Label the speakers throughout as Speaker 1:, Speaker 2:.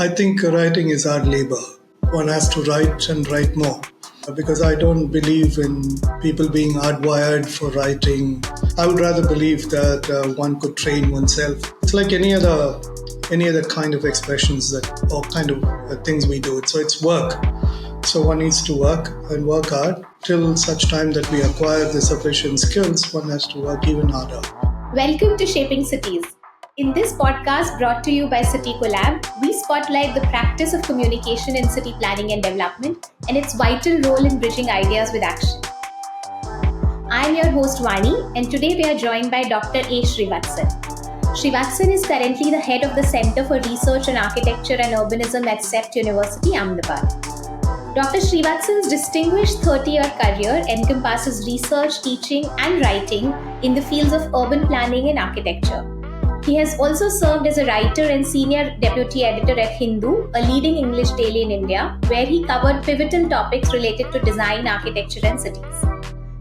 Speaker 1: I think writing is hard labor. One has to write and write more because I don't believe in people being hardwired for writing. I would rather believe that one could train oneself. It's like any other kind of expressions that or kind of things we do. So it's work. So one needs to work and work hard till such time that we acquire the sufficient skills. One has to work even harder.
Speaker 2: Welcome to Shaping Cities. In this podcast brought to you by City Collab, we spotlight the practice of communication in city planning and development and its vital role in bridging ideas with action. I am your host Vani, and today we are joined by Dr. A. Srivathsan. Srivathsan is currently the head of the Center for Research on Architecture and Urbanism at CEPT University, Ahmedabad. Dr. Srivathsan's distinguished 30-year career encompasses research, teaching, and writing in the fields of urban planning and architecture. He has also served as a writer and senior deputy editor at Hindu, a leading English daily in India, where he covered pivotal topics related to design, architecture, and cities.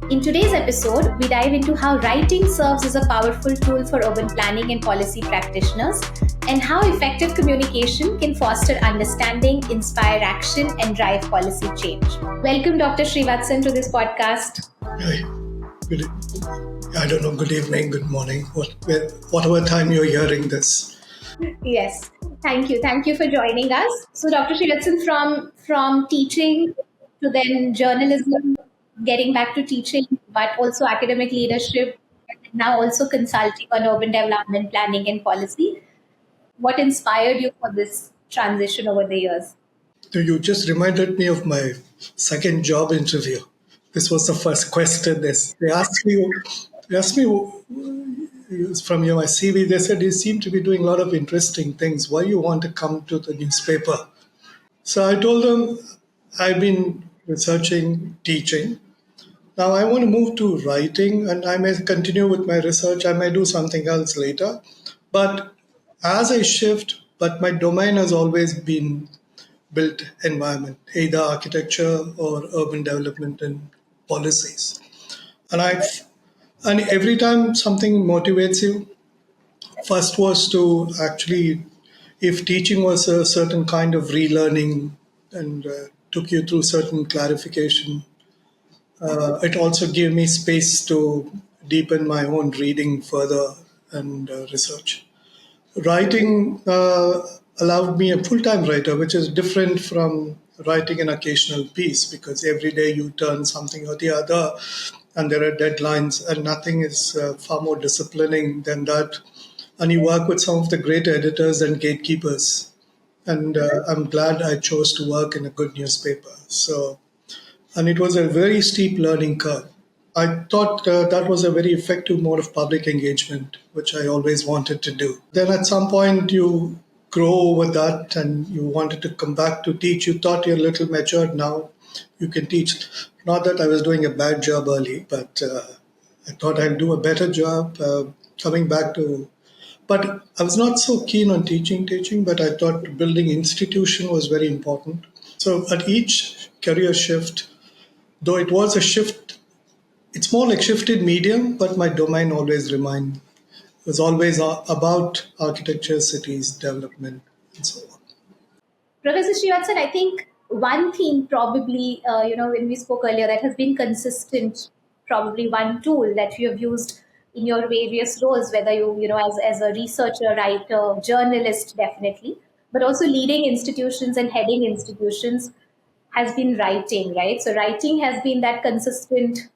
Speaker 2: In today's episode, we dive into how writing serves as a powerful tool for urban planning and policy practitioners, and how effective communication can foster understanding, inspire action, and drive policy change. Welcome, Dr. Srivathsan, to this podcast.
Speaker 1: Hi. I don't know, good evening, good morning, whatever time you're hearing this.
Speaker 2: Yes, thank you. Thank you for joining us. So, Dr. Srivathsan, from teaching to then journalism, getting back to teaching, but also academic leadership, and now also consulting on urban development, planning, and policy. What inspired you for this transition over the years?
Speaker 1: So you just reminded me of my second job interview. This was the first question. They asked me from my CV. They said you seem to be doing a lot of interesting things. Why you want to come to the newspaper? So I told them I've been researching, teaching. Now I want to move to writing, and I may continue with my research. I may do something else later. But as I shift, but my domain has always been built environment, either architecture or urban development and policies. And every time something motivates you, first was to actually, if teaching was a certain kind of relearning and took you through certain clarification, it also gave me space to deepen my own reading further and research. Writing allowed me a full-time writer, which is different from writing an occasional piece because every day you turn something or the other and there are deadlines and nothing is far more disciplining than that. And you work with some of the great editors and gatekeepers. And I'm glad I chose to work in a good newspaper. And it was a very steep learning curve. I thought that was a very effective mode of public engagement, which I always wanted to do. Then at some point you grow over that and you wanted to come back to teach. You thought you're a little matured now. You can teach. Not that I was doing a bad job early, but I thought I'd do a better job coming back to. But I was not so keen on teaching, but I thought building institution was very important. So at each career shift, though it was a shift, it's more like shifted medium, but my domain was always about architecture, cities, development, and so on.
Speaker 2: Professor Srivathsan, I think one theme probably, when we spoke earlier, that has been consistent, probably one tool that you have used in your various roles, whether as a researcher, writer, journalist, definitely, but also leading institutions and heading institutions, has been writing, right? So writing has been that consistent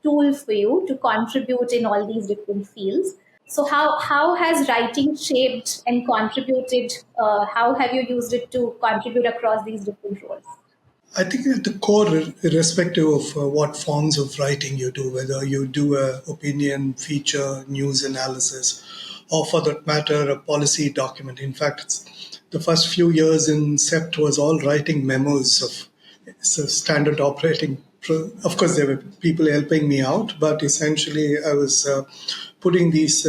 Speaker 2: tool for you to contribute in all these different fields. So how has writing shaped and contributed? How have you used it to contribute across these different roles?
Speaker 1: I think at the core, irrespective of what forms of writing you do, whether you do a opinion, feature, news analysis, or for that matter, a policy document. In fact, the first few years in CEPT was all writing memos of standard operating. Of course, there were people helping me out, but essentially I was putting these,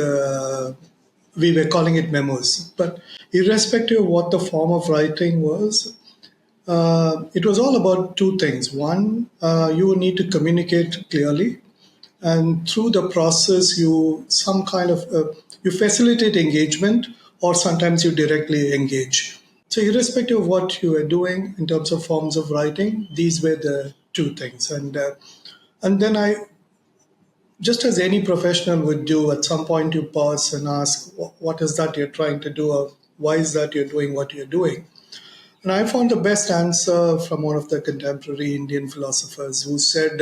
Speaker 1: we were calling it memos. But irrespective of what the form of writing was, it was all about two things. One, you need to communicate clearly, and through the process, you facilitate engagement, or sometimes you directly engage. So, irrespective of what you were doing in terms of forms of writing, these were the two things. And then I, just as any professional would do, at some point you pause and ask, what is that you're trying to do? Or why is that you're doing what you're doing? And I found the best answer from one of the contemporary Indian philosophers who said,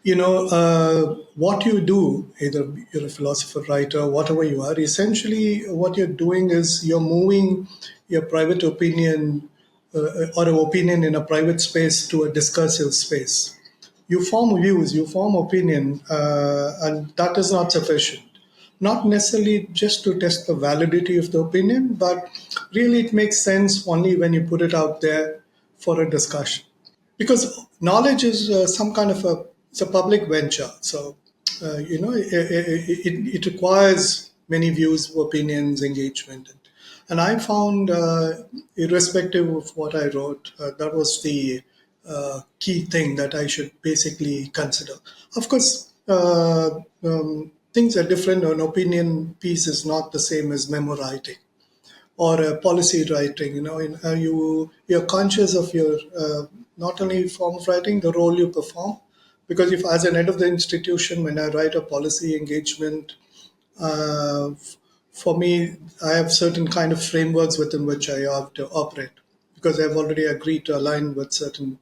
Speaker 1: what you do, either you're a philosopher, writer, whatever you are, essentially what you're doing is you're moving your private opinion or an opinion in a private space to a discursive space. You form views, you form opinion, and that is not sufficient. Not necessarily just to test the validity of the opinion, but really it makes sense only when you put it out there for a discussion, because knowledge is some kind of a, it's a public venture. So it requires many views, opinions, engagement. And I found, irrespective of what I wrote, that was the key thing that I should basically consider. Of course, things are different. An opinion piece is not the same as memo writing or policy writing. You're conscious of your not only form of writing, the role you perform. Because if, as an head of the institution, when I write a policy engagement, uh, f- for me, I have certain kind of frameworks within which I have to operate, because I've already agreed to align with certain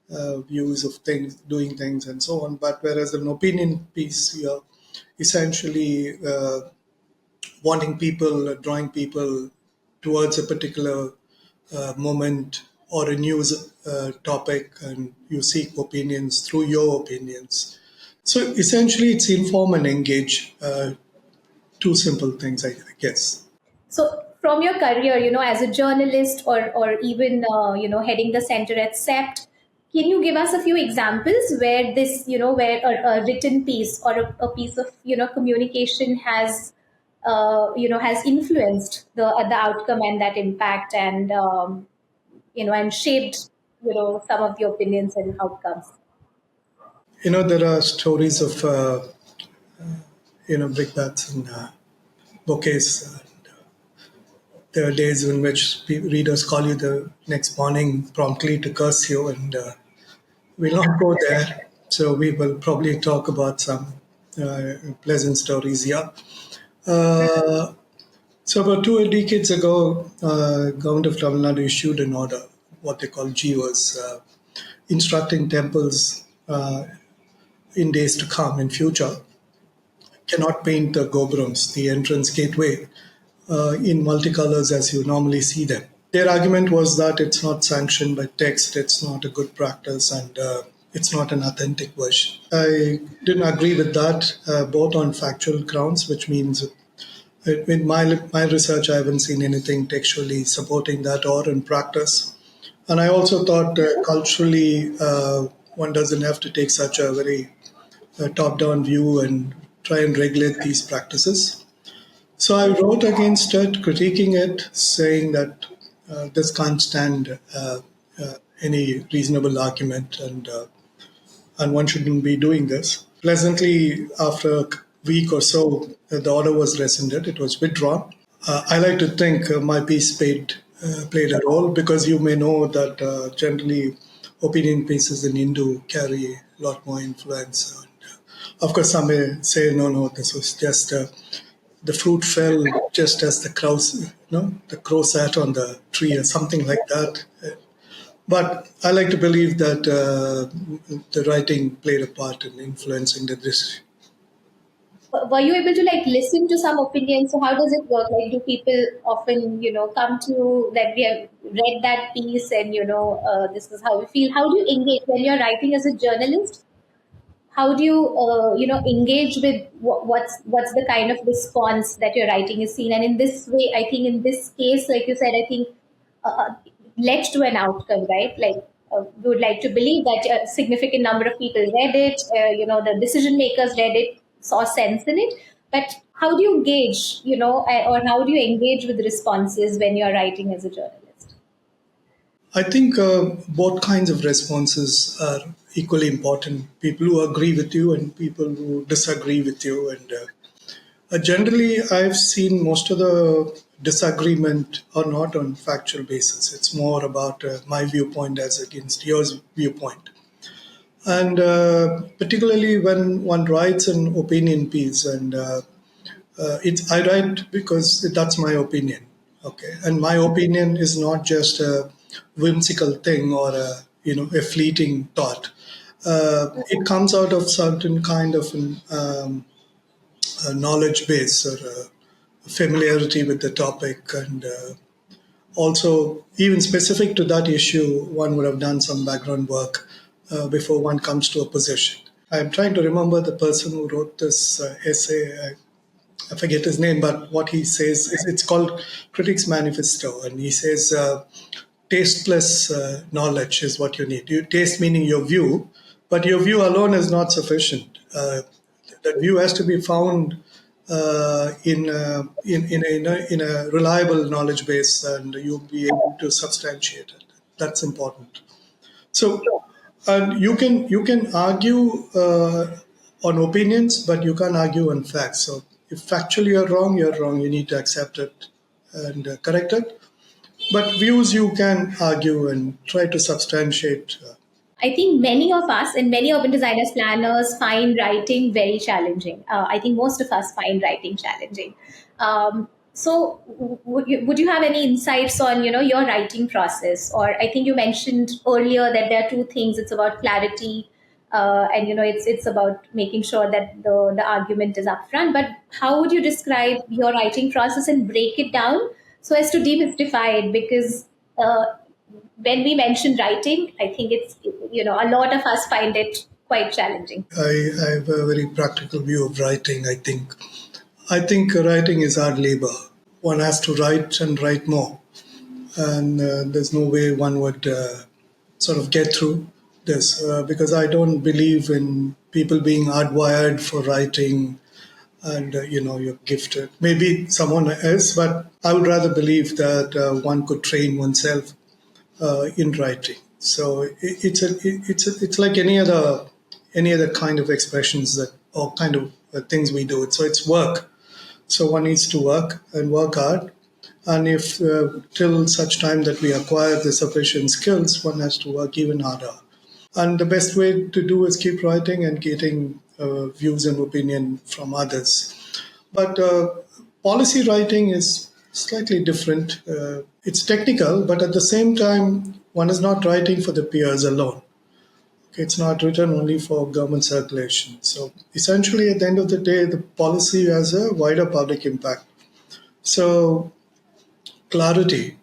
Speaker 1: views of things, doing things, and so on. But whereas an opinion piece, you're essentially wanting people, drawing people towards a particular moment or a news topic, and you seek opinions through your opinions. So essentially, it's inform and engage. Two simple things, I guess.
Speaker 2: So, from your career, as a journalist or even heading the center at CEPT, can you give us a few examples where this, where a written piece or a piece of communication has has influenced the outcome and that impact and and shaped some of the opinions and outcomes.
Speaker 1: There are stories of brickbats and bouquets. There are days in which readers call you the next morning promptly to curse you, and we'll not go there. So we will probably talk about some pleasant stories here. Uh, so about 2 decades ago, government of Tamil Nadu issued an order, what they call GOs, instructing temples in days to come in future cannot paint the gopurams, the entrance gateway, in multicolors as you normally see them. Their argument was that it's not sanctioned by text, it's not a good practice, and it's not an authentic version. I didn't agree with that, both on factual grounds, which means in my research, I haven't seen anything textually supporting that or in practice. And I also thought culturally, one doesn't have to take such a very top down view and try and regulate these practices. So I wrote against it, critiquing it, saying that this can't stand any reasonable argument, and one shouldn't be doing this. Pleasantly, after a week or so, the order was rescinded. It was withdrawn. I like to think my piece played a role, because you may know that generally opinion pieces in Hindu carry a lot more influence. And, of course, some may say, no, no, this was just the fruit fell just as the crow sat on the tree or something like that. But I like to believe that the writing played a part in influencing the decision.
Speaker 2: Were you able to like listen to some opinions? So how does it work? Like, do people often come to that we have read that piece and this is how we feel? How do you engage when you're writing as a journalist? How do you engage with what's the kind of response that your writing is seen? And in this way, I think in this case, like you said, I think led to an outcome, right? Like, we would like to believe that a significant number of people read it, the decision makers read it, saw sense in it. But how do you gauge, or how do you engage with responses when you're writing as a journalist?
Speaker 1: I think both kinds of responses are equally important. People who agree with you and people who disagree with you. And generally, I've seen most of the disagreement or not on factual basis. It's more about my viewpoint as against yours viewpoint. And particularly when one writes an opinion piece, and it's I write because that's my opinion. Okay, and my opinion is not just a whimsical thing or a fleeting thought. It comes out of certain kind of a knowledge base or familiarity with the topic, and also even specific to that issue, one would have done some background work before one comes to a position. I'm trying to remember the person who wrote this essay. I forget his name, but what he says is it's called Critics Manifesto, and he says tasteless knowledge is what you need. You taste meaning your view, but your view alone is not sufficient. That view has to be found in a reliable knowledge base, and you'll be able to substantiate it. That's important. So, and you can argue on opinions, but you can't argue on facts. So, if factually you're wrong, you're wrong. You need to accept it and correct it. But views you can argue and try to substantiate.
Speaker 2: I think many of us and many urban designers, planners find writing very challenging. I think most of us find writing challenging. So, would you have any insights on your writing process? Or I think you mentioned earlier that there are two things. It's about clarity, and it's about making sure that the argument is upfront. But how would you describe your writing process and break it down so as to demystify it? Because when we mention writing, I think a lot of us find it quite challenging.
Speaker 1: I have a very practical view of writing. I think writing is hard labor. One has to write and write more, and there's no way one would sort of get through this because I don't believe in people being hardwired for writing and you're gifted. Maybe someone else, but I would rather believe that one could train oneself in writing. So it's like any other kind of expressions that or kind of things we do. So it's work. So one needs to work and work hard. And if till such time that we acquire the sufficient skills, one has to work even harder. And the best way to do is keep writing and getting views and opinion from others. But policy writing is slightly different. It's technical, but at the same time, one is not writing for the peers alone. It's not written only for government circulation. So essentially, at the end of the day, the policy has a wider public impact. So clarity,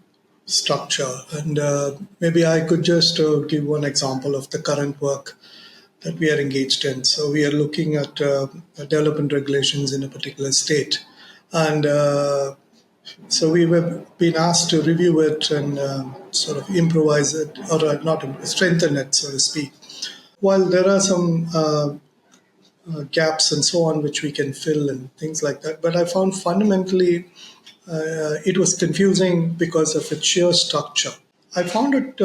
Speaker 1: structure, and maybe I could just give one example of the current work that we are engaged in. So we are looking at development regulations in a particular state, and so we were being asked to review it and sort of improvise it, or not strengthen it, so to speak. While there are some gaps and so on which we can fill and things like that, but I found fundamentally it was confusing because of its sheer structure. I found it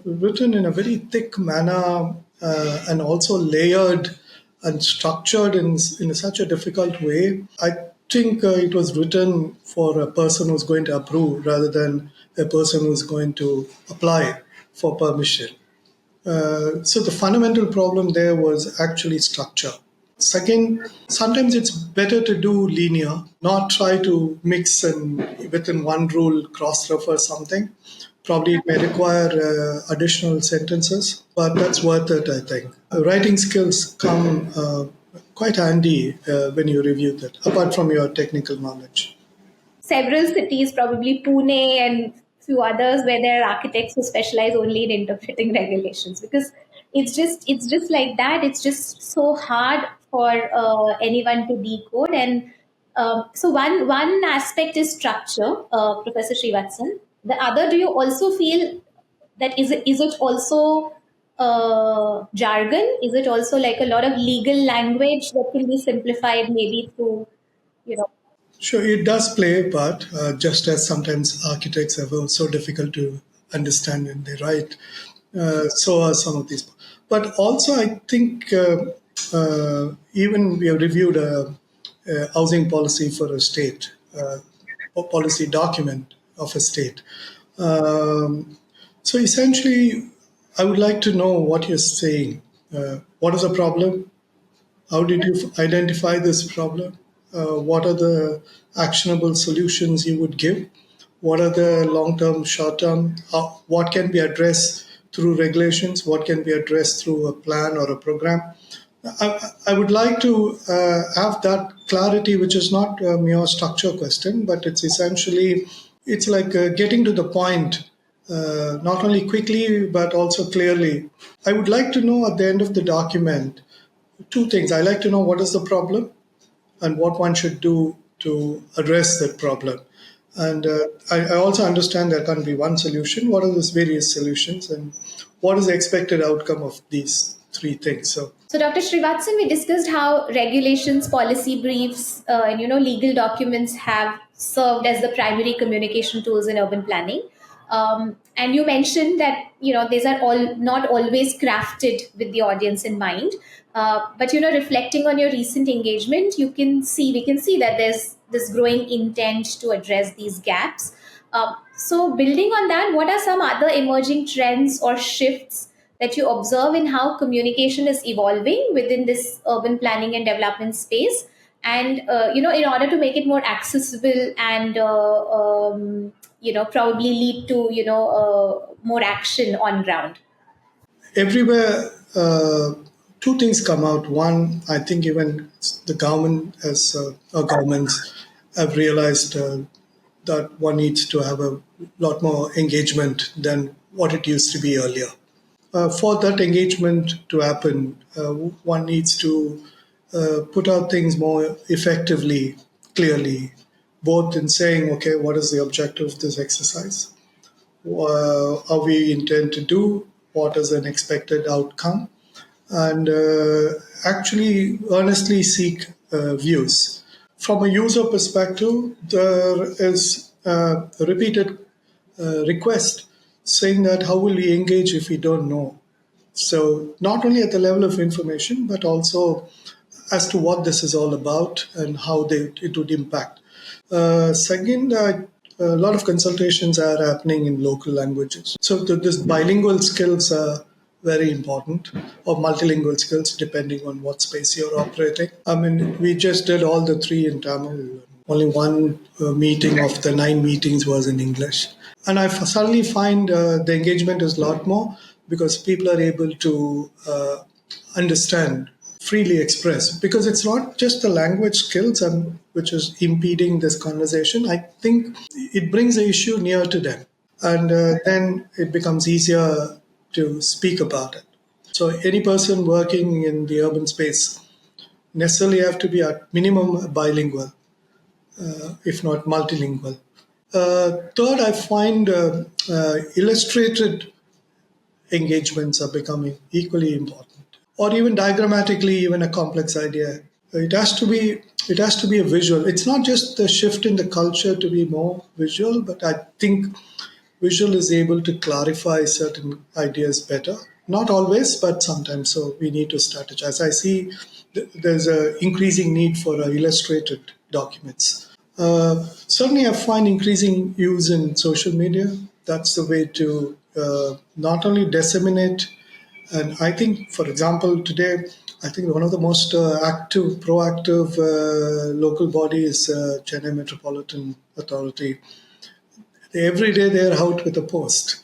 Speaker 1: written in a very thick manner and also layered and structured in such a difficult way. I think it was written for a person who's going to approve rather than a person who's going to apply for permission. So the fundamental problem there was actually structure. Second, sometimes it's better to do linear, not try to mix and within one rule cross-refer something. Probably it may require additional sentences, but that's worth it, I think. Writing skills come quite handy when you review that, apart from your technical knowledge.
Speaker 2: Several cities, probably Pune and few others, where there are architects who specialize only in interpreting regulations, because it's just like that. It's just so hard for anyone to decode. And so one aspect is structure, Professor Srivathsan. The other, do you also feel that is it also jargon? Is it also like a lot of legal language that can be simplified maybe through you know
Speaker 1: Sure, it does play a part, just as sometimes architects are so difficult to understand when they write. So are some of these. But also, I think even we have reviewed a housing policy for a state. policy document of a state. Um, so essentially, I would like to know what you're saying. What is the problem? How did you identify this problem? What are the actionable solutions you would give? What are the long term, short term? What can be addressed through regulations? What can be addressed through a plan or a program? I would like to have that clarity, which is not a mere structure question, but it's essentially it's like getting to the point, not only quickly but also clearly. I would like to know at the end of the document two things. I like to know what is the problem and what one should do to address that problem. And I also understand there can't be one solution. What are those various solutions and what is the expected outcome of these three things?
Speaker 2: So, Dr. Srivathsan, we discussed how regulations, policy briefs, and legal documents have served as the primary communication tools in urban planning. And you mentioned that these are all not always crafted with the audience in mind. But reflecting on your recent engagement, we can see that there's this growing intent to address these gaps. So, building on that, what are some other emerging trends or shifts that you observe in how communication is evolving within this urban planning and development space, and in order to make it more accessible and probably lead to more action on ground?
Speaker 1: Everywhere, two things come out. One, I think even the government as or governments have realized that one needs to have a lot more engagement than what it used to be earlier. For that engagement to happen, one needs to put out things more effectively, clearly, both in saying, okay, what is the objective of this exercise? How we intend to do? What is an expected outcome? And actually earnestly seek views. From a user perspective, there is a repeated request saying that how will we engage if we don't know? So, not only at the level of information, but also as to what this is all about and how it would impact. Second, a lot of consultations are happening in local languages. So, this bilingual skills are very important, or multilingual skills, depending on what space you're operating. I mean, we just did all the three in Tamil. Only one meeting of the 9 meetings was in English. And I suddenly find the engagement is a lot more because people are able to understand, freely express. Because it's not just the language skills which is impeding this conversation. I think it brings the issue near to them. And then it becomes easier to speak about it. So any person working in the urban space necessarily have to be at minimum bilingual, if not multilingual. Third, I find illustrated engagements are becoming equally important, or even diagrammatically, even a complex idea. It has to be. It has to be a visual. It's not just the shift in the culture to be more visual, but I think visual is able to clarify certain ideas better. Not always, but sometimes. So we need to strategize. I see there's an increasing need for illustrated documents. Certainly, I find increasing use in social media. That's the way to not only disseminate, and I think, for example, today, I think one of the most active, proactive local bodies, Chennai Metropolitan Authority. Every day they're out with a post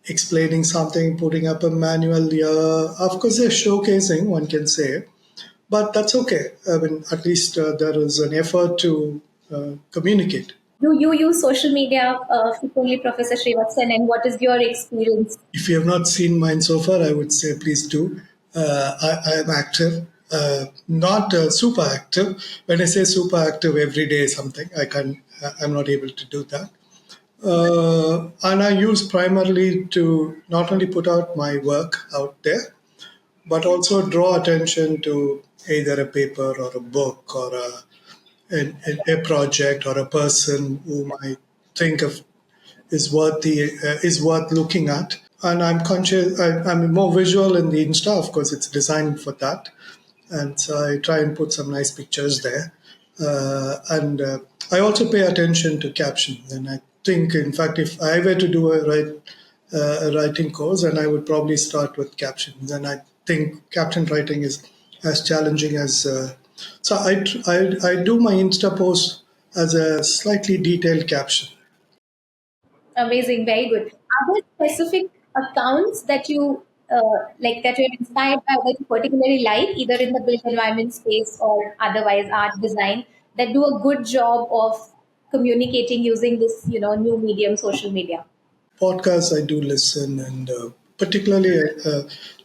Speaker 1: explaining something, putting up a manual. Of course, they're showcasing, one can say, but that's okay. I mean, at least there is an effort to communicate.
Speaker 2: Do you use social media frequently, Professor Srivathsan, and what is your experience?
Speaker 1: If you have not seen mine so far, I would say please do. I am active, not super active. When I say super active, every day something. I'm not able to do that. And I use primarily to not only put out my work out there, but also draw attention to either a paper or a book or a project or a person whom I think of is worth looking at. And I'm conscious. I'm more visual in the Insta. Of course, it's designed for that, and so I try and put some nice pictures there. And I also pay attention to captions. And I think, in fact, if I were to do a writing course, and I would probably start with captions. And I think caption writing is as challenging as. So I do my Insta post as a slightly detailed caption.
Speaker 2: Amazing, very good. Are there specific accounts that you like that you're inspired by, that you particularly like, either in the built environment space or otherwise art design, that do a good job of communicating using this, new medium, social media?
Speaker 1: Podcasts I do listen, and particularly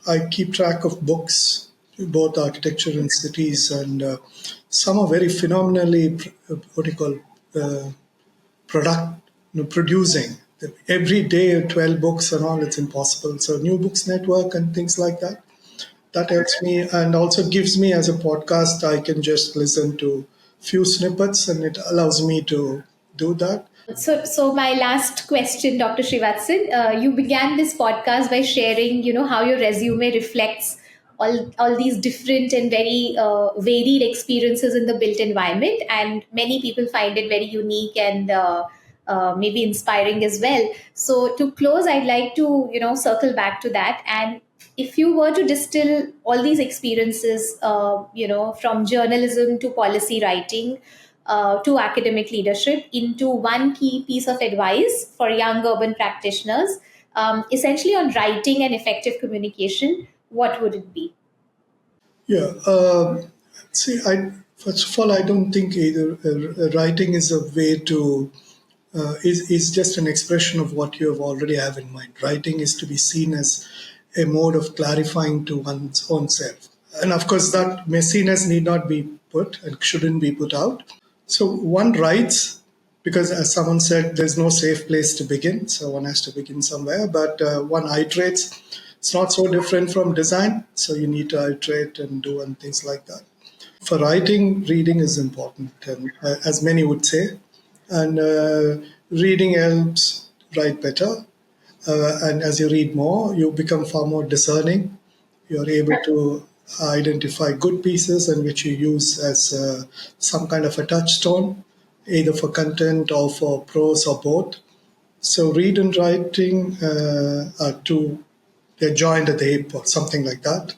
Speaker 1: I keep track of books, both architecture and cities, and some are very phenomenally what do you call product producing. Every day, 12 books and all, it's impossible. So, New Books Network and things like that, that helps me and also gives me as a podcast, I can just listen to few snippets and it allows me to do that.
Speaker 2: So my last question, Dr. Srivathsan, you began this podcast by sharing, how your resume reflects all these different and very varied experiences in the built environment, and many people find it very unique and maybe inspiring as well. So to close, I'd like to, circle back to that. And if you were to distill all these experiences, from journalism to policy writing, to academic leadership, into one key piece of advice for young urban practitioners, essentially on writing and effective communication, what would it be?
Speaker 1: Yeah. See, first of all, I don't think either writing is a way to is just an expression of what you have already have in mind. Writing is to be seen as a mode of clarifying to one's own self, and of course, that messiness need not be put and shouldn't be put out. So one writes because, as someone said, there's no safe place to begin. So one has to begin somewhere. But one iterates. It's not so different from design. So you need to iterate and do and things like that. For writing, reading is important, and as many would say, and reading helps write better. And as you read more, you become far more discerning. You're able to identify good pieces and which you use as some kind of a touchstone, either for content or for prose or both. So read and writing are two, they're joined at the hip or something like that.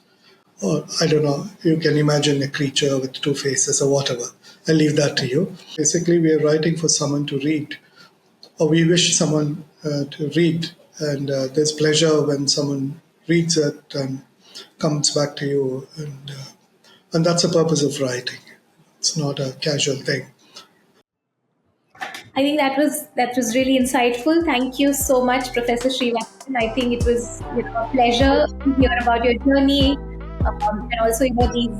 Speaker 1: Or I don't know, you can imagine a creature with two faces or whatever. I'll leave that to you. Basically, we are writing for someone to read, or we wish someone to read. And there's pleasure when someone reads it and comes back to you. And that's the purpose of writing. It's not a casual thing.
Speaker 2: I think that was really insightful. Thank you so much, Professor Srivathsan. I think it was, a pleasure to hear about your journey, and also, these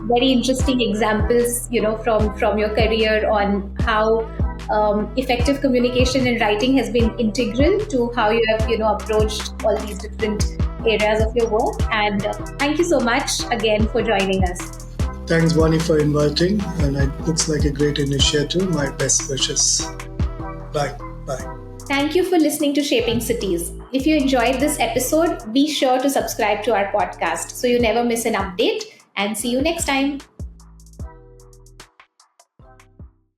Speaker 2: very interesting examples, from your career on how effective communication and writing has been integral to how you have, approached all these different areas of your work. And thank you so much again for joining us.
Speaker 1: Thanks, Bonnie, for inviting. And it looks like a great initiative. My best wishes. Bye. Bye.
Speaker 2: Thank you for listening to Shaping Cities. If you enjoyed this episode, be sure to subscribe to our podcast so you never miss an update, and see you next time.